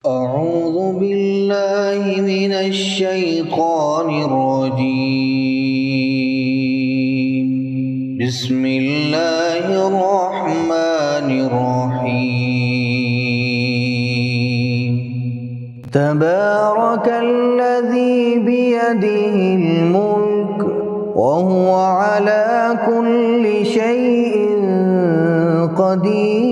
أعوذ بالله من الشيطان الرجيم. بسم الله الرحمن الرحيم. تبارك الذي بيده الملك وهو على كل شيء قدير.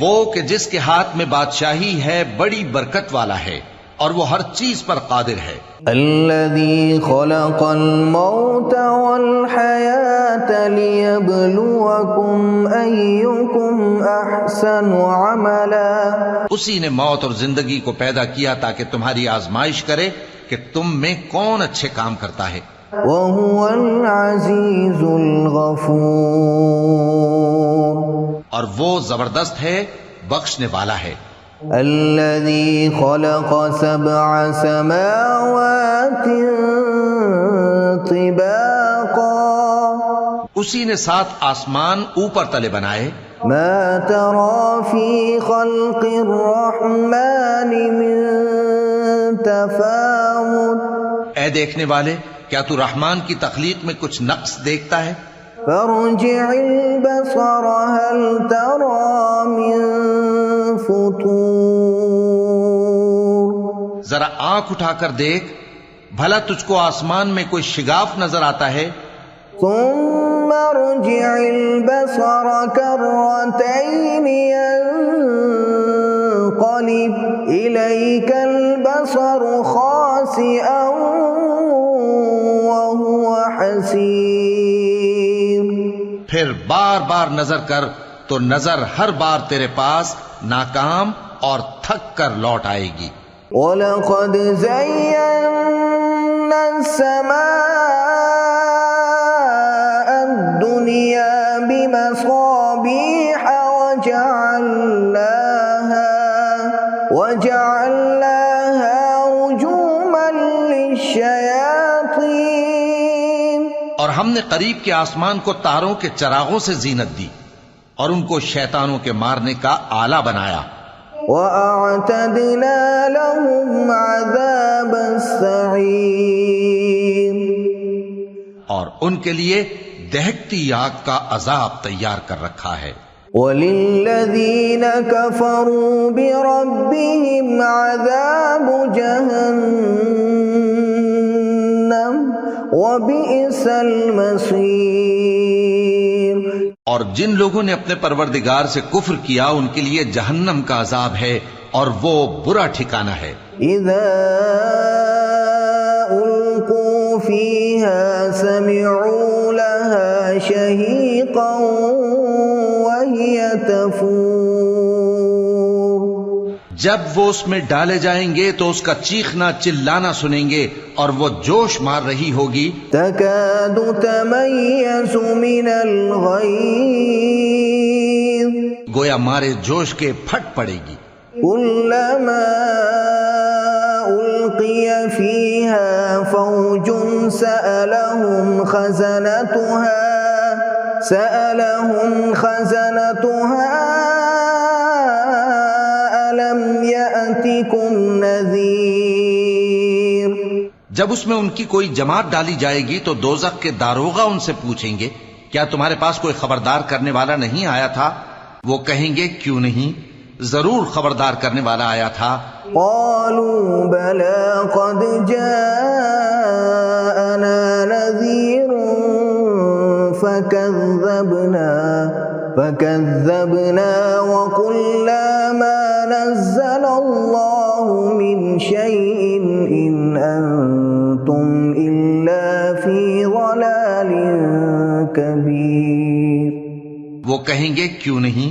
وہ کہ جس کے ہاتھ میں بادشاہی ہے بڑی برکت والا ہے اور وہ ہر چیز پر قادر ہے. الذي خلق الموت والحياة ليبلوكم أيكم أحسن عملا. اسی نے موت اور زندگی کو پیدا کیا تاکہ تمہاری آزمائش کرے کہ تم میں کون اچھے کام کرتا ہے. وهو العزيز الغفور. اور وہ زبردست ہے، بخشنے والا ہے. الذي خلق 7 سماوات طباقا. اسی نے 7 آسمان اوپر تلے بنائے. ما ترى في خلق الرحمن من تفاوت. اے دیکھنے والے، کیا تو رحمان کی تخلیق میں کچھ نقص دیکھتا ہے؟ فارجع البصر هل ترى من فطور. ذرا آنکھ اٹھا کر دیکھ، بھلا تجھ کو آسمان میں کوئی شگاف نظر آتا ہے؟ ثم ارجع البصر كرتين ينقلب إليك البصر خاسئا وهو حسير. پھر بار بار نظر کر تو نظر ہر بار تیرے پاس ناکام اور تھک کر لوٹ آئے گی. وَلَقَدْ زَيَّنَّا السَّمَاءَ الدُّنْيَا بِمَصَابِيحَ وَجَعَلْنَاهَا رُجُومًا لِلشَّيَاطِينِ. اور ہم نے قریب کے آسمان کو تاروں کے چراغوں سے زینت دی اور ان کو شیطانوں کے مارنے کا آلہ بنایا. وَأَعْتَدْنَا لَهُمْ عَذَابَ السَّعِيرِ. اور ان کے لیے دہکتی آگ کا عذاب تیار کر رکھا ہے. وَلِلَّذِينَ كَفَرُوا بِرَبِّهِمْ عَذَابُ جَهَنَّمَ وَبِئْسَ الْمَصِيرُ. اور جن لوگوں نے اپنے پروردگار سے کفر کیا ان کے لیے جہنم کا عذاب ہے اور وہ برا ٹھکانہ ہے. اذا القوا فيها سمعوا لها شهيقا وهي تفور. جب وہ اس میں ڈالے جائیں گے تو اس کا چیخنا چلانا سنیں گے اور وہ جوش مار رہی ہوگی. تكاد تميز من الغيظ. گویا مارے جوش کے پھٹ پڑے گی. كلما ألقي فيها فوج سألهم خزنتها ألم يأتكم نذير. جب اس میں ان کی کوئی جماعت ڈالی جائے گی تو دوزخ کے داروغہ ان سے پوچھیں گے کیا تمہارے پاس کوئی خبردار کرنے والا نہیں آیا تھا؟ وہ کہیں گے کیوں نہیں، ضرور خبردار کرنے والا آیا تھا. قالوا بلى قد جاءنا نذير فكذبنا وقلنا ما نزل الله من شيء إن أنتم إلا في ضلال كبير. وہ کہیں گے کیوں نہیں،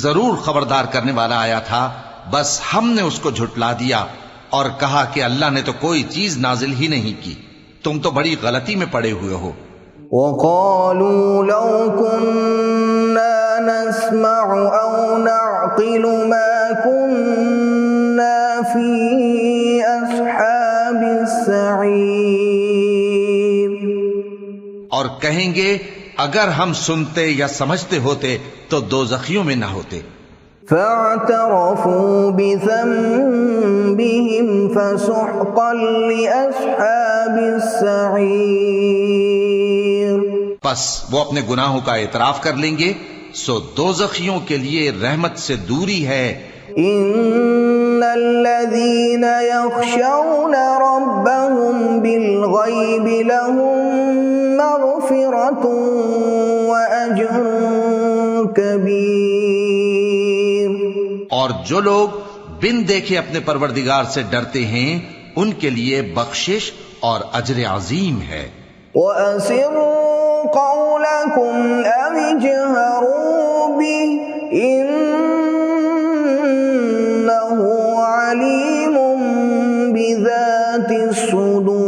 ضرور خبردار کرنے والا آیا تھا، بس ہم نے اس کو جھٹلا دیا اور کہا کہ اللہ نے تو کوئی چیز نازل ہی نہیں کی، تم تو بڑی غلطی میں پڑے ہوئے ہو. وقالوا لو كنا نسمع أو نعقل ما كنا في أصحاب السعير. اور کہیں گے اگر ہم سنتے یا سمجھتے ہوتے تو دوزخیوں میں نہ ہوتے. فاعترفوا بذنبهم فسحقا لأصحاب السعير. پس وہ اپنے گناہوں کا اعتراف کر لیں گے، سو دوزخیوں کے لیے رحمت سے دوری ہے. ان الذين يخشون ربهم بالغيب لهم مغفرة واجر كبير. اور جو لوگ بن دیکھے اپنے پروردگار سے ڈرتے ہیں ان کے لیے بخشش اور اجر عظیم ہے. وَأَسِرُّوا قَوْلَكُمْ أَوِ اجْهَرُوا بِهِ إِنَّهُ عَلِيمٌ بِذَاتِ الصُّدُورِ.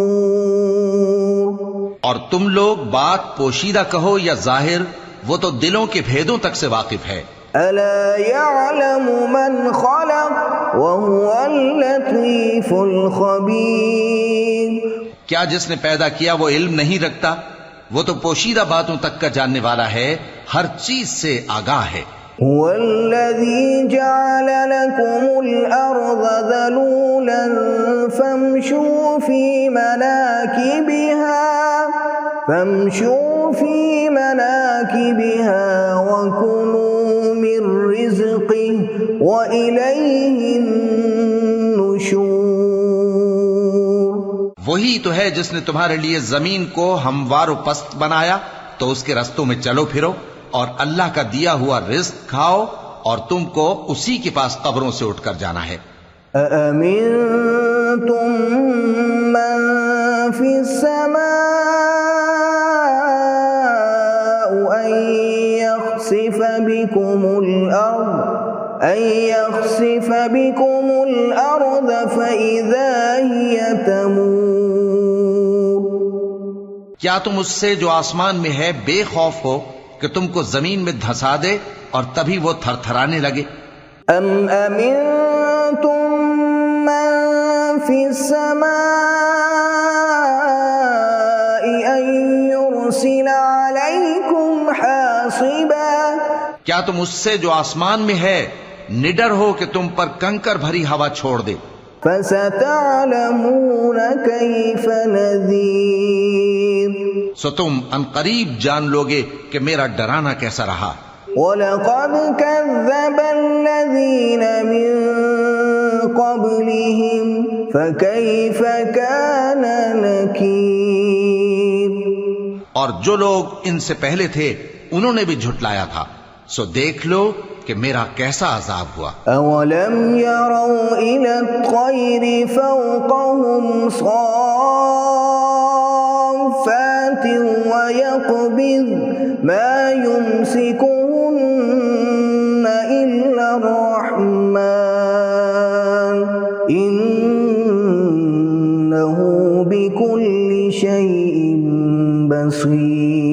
اور تم لوگ بات پوشیدہ کہو یا ظاہر، وہ تو دلوں کے بھیدوں تک سے واقف ہے. أَلَا يَعْلَمُ مَنْ خَلَقَ وَهُوَ اللَّطِيفُ الْخَبِيرُ. کیا جس نے پیدا کیا وہ علم نہیں رکھتا؟ وہ تو پوشیدہ باتوں تک کا جاننے والا ہے، ہر چیز سے آگاہ ہے. هو الذي جعل لكم الأرض ذلولا فامشوا في مناكبها وكلوا من رزقه وإليه النشور. وہی تو ہے جس نے تمہارے لیے زمین کو ہموار و پست بنایا، تو اس کے رستوں میں چلو پھرو اور اللہ کا دیا ہوا رزق کھاؤ، اور تم کو اسی کے پاس قبروں سے اٹھ کر جانا ہے. أَأَمِنتُم مَّن فِي السَّمَاءِ أَن يَخْسِفَ بِكُمُ الْأَرْضَ فَإِذَا هِيَ تَمُورُ. کیا تم اس سے جو آسمان میں ہے بے خوف ہو کہ تم کو زمین میں دھسا دے اور تبھی وہ تھر تھرانے لگے؟ أَمْ أَمِنتُم مَّن فِي السَّمَاءِ أَن يُرْسِلَ عَلَيْكُمْ حَاصِبًا. کیا تم اس سے جو آسمان میں ہے نڈر ہو کہ تم پر کنکر بھری ہوا چھوڑ دے؟ فَسَتَعْلَمُونَ كَيْفَ نَذِيرِ. سو تم ان قریب جان لوگے کہ میرا ڈرانا کیسا رہا. وَلَقَدْ كَذَّبَ الَّذِينَ مِن قَبْلِهِمْ فَكَيْفَ كَانَ نَكِيرِ. اور جو لوگ ان سے پہلے تھے انہوں نے بھی جھٹلایا تھا، سو دیکھ لو کہ میرا کیسا عذاب ہوا. أَوَلَمْ يَرَوْا إِلَى الطَّيْرِ فَوْقَهُمْ صَافَّاتٍ وَيَقْبِضْنَ مَا يُمْسِكُهُنَّ إِلَّا الرَّحْمَنُ إِنَّهُ بِكُلِّ شَيْءٍ بَصِيرٌ.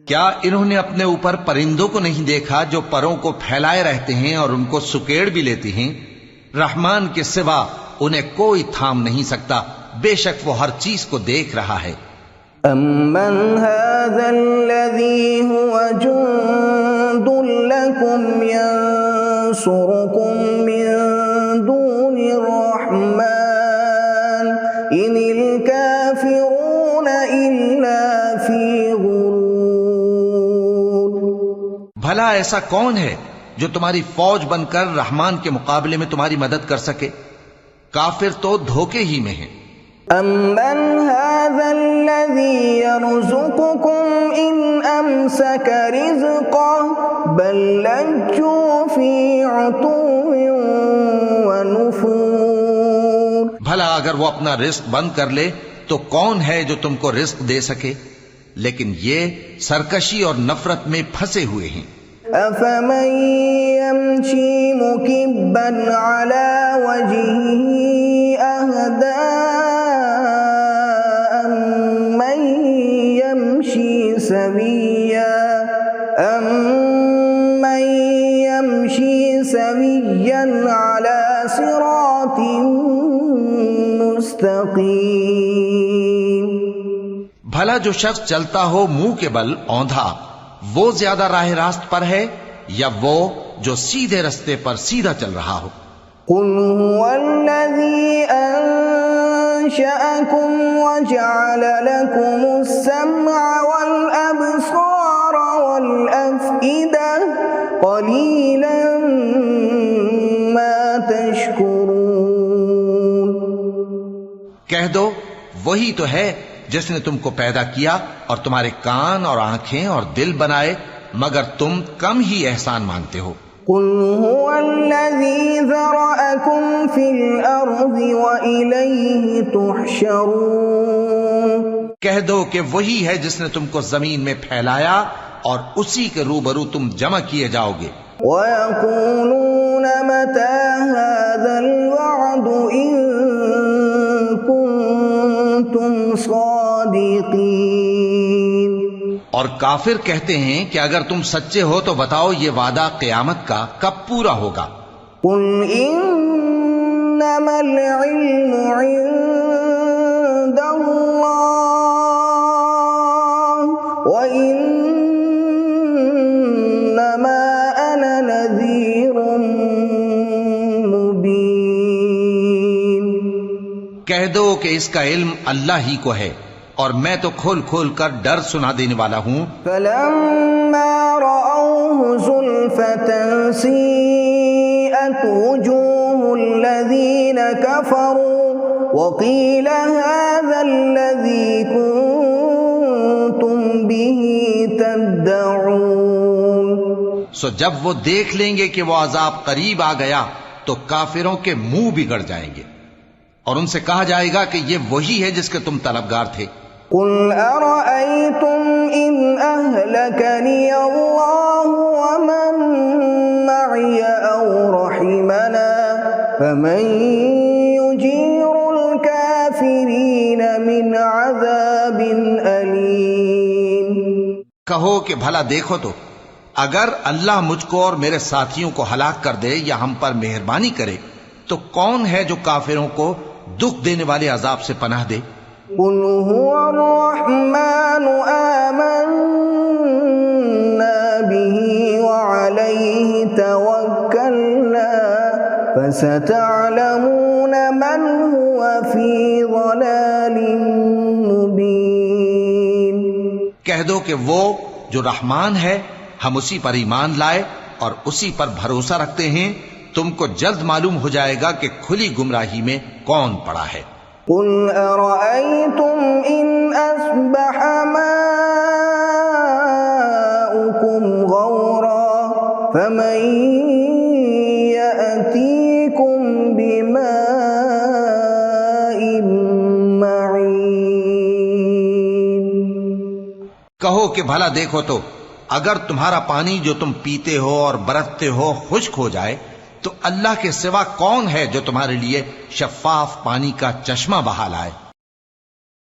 کیا انہوں نے اپنے اوپر پرندوں کو نہیں دیکھا جو پروں کو پھیلائے رہتے ہیں اور ان کو سکیڑ بھی لیتی ہیں؟ رحمان کے سوا انہیں کوئی تھام نہیں سکتا، بے شک وہ ہر چیز کو دیکھ رہا ہے. أَمَّنْ هَذَا الَّذِي هُوَ جُندٌ لَكُمْ يَنصُرُكُم مِّن دُونِ الرَّحْمَنِ إِنِ الْكَافِرُونَ إِلَّا فِي غُرُورٍ. بھلا ایسا کون ہے جو تمہاری فوج بن کر رحمان کے مقابلے میں تمہاری مدد کر سکے؟ کافر تو دھوکے ہی میں ہیں. أَمَّنْ هَذَا الَّذِي يَرْزُقُكُمْ إِنْ أَمْسَكَ رِزْقَهُ بَل لَّجُّوا فِي عُتُوٍّ وَنُفُورٍ. بھلا اگر وہ اپنا رزق بند کر لے تو کون ہے جو تم کو رزق دے سکے؟ لیکن یہ سرکشی اور نفرت میں پھنسے ہوئے ہیں. أَفَمَن يَمْشِي مُكِبًّا عَلَى وَجْهِهِ أَهْدَىٰ أَمَّن يَمْشِي سَوِيًّا عَلَى صِرَاطٍ مُّسْتَقِيمٍ. بھلا جو شخص چلتا ہو منہ کے بل اوندھا، وہ زیادہ راہ راست پر ہے یا وہ جو سیدھے رستے پر سیدھا چل رہا ہو؟ قل هو الذي أنشأكم وجعل لكم السمع والأبصار والأفئدة قليلا ما تشكرون۔ کہہ دو وہی تو ہے جس نے تم کو پیدا کیا اور تمہارے کان اور آنکھیں اور دل بنائے، مگر تم کم ہی احسان مانتے ہو۔ قل هو الذي ذرأكم في الأرض وإليه تحشرون۔ کہہ دو کہ وہی ہے جس نے تم کو زمین میں پھیلایا اور اسی کے روبرو تم جمع کیے جاؤ گے۔ وَيَقُولُونَ مَتَى هَذَا الْوَعْدُ إِن كُنتُمْ صَادِقِينَ۔ اور کافر کہتے ہیں کہ اگر تم سچے ہو تو بتاؤ یہ وعدہ قیامت کا کب پورا ہوگا؟ قُلْ إِنَّمَا الْعِلْمُ عِندَ اللَّهِ وَإِنَّمَا أَنَا نَذِيرٌ مُبِينٌ۔ کہہ دو کہ اس کا علم اللہ ہی کو ہے اور میں تو کھول کھول کر ڈر سنا دینے والا ہوں۔ فَلَمَّا رَأَوْهُ زُلْفَةً سِيئَتْ وُجُوهُ الَّذِينَ كَفَرُوا وَقِيلَ هَذَا الَّذِي كُنتُم بِهِ تَدَّعُونَ۔ سو جب وہ دیکھ لیں گے کہ وہ عذاب قریب آ گیا تو کافروں کے منہ بگڑ جائیں گے اور ان سے کہا جائے گا کہ یہ وہی ہے جس کے تم طلبگار تھے۔ قُلْ أَرَأَيْتُمْ إِنْ أَهْلَكَنِيَ اللَّهُ وَمَن مَّعِيَ أَوْ رَحِمَنَا فَمَن يُجِيرُ الْكَافِرِينَ مِنْ عَذَابٍ أَلِيمٍ۔ کہو کہ بھلا دیکھو تو اگر اللہ مجھ کو اور میرے ساتھیوں کو ہلاک کر دے یا ہم پر مہربانی کرے تو کون ہے جو کافروں کو دکھ دینے والے عذاب سے پناہ دے؟ قُلْ هُوَ الرَّحْمَنُ آمَنَّا بِهِ وَعَلَيْهِ تَوَكَّلْنَا فَسَتَعْلَمُونَ مَنْ هُوَ فِي ضَلَالٍ مُبِينٍ۔ کہہ دو کہ وہ جو رحمان ہے ہم اسی پر ایمان لائے اور اسی پر بھروسہ رکھتے ہیں، تم کو جلد معلوم ہو جائے گا کہ کھلی گمراہی میں کون پڑا ہے۔ قُلْ أَرَأَيْتُمْ إِنْ أَصْبَحَ مَاؤُكُمْ غَوْرًا فَمَن يَأْتِيكُم بِمَاءٍ مَّعِينٍ۔ کہو کہ بھلا دیکھو تو اگر تمہارا پانی جو تم پیتے ہو اور برتتے ہو خشک ہو جائے تو اللہ کے سوا کون ہے جو تمہارے لیے شفاف پانی کا چشمہ بہا لائے؟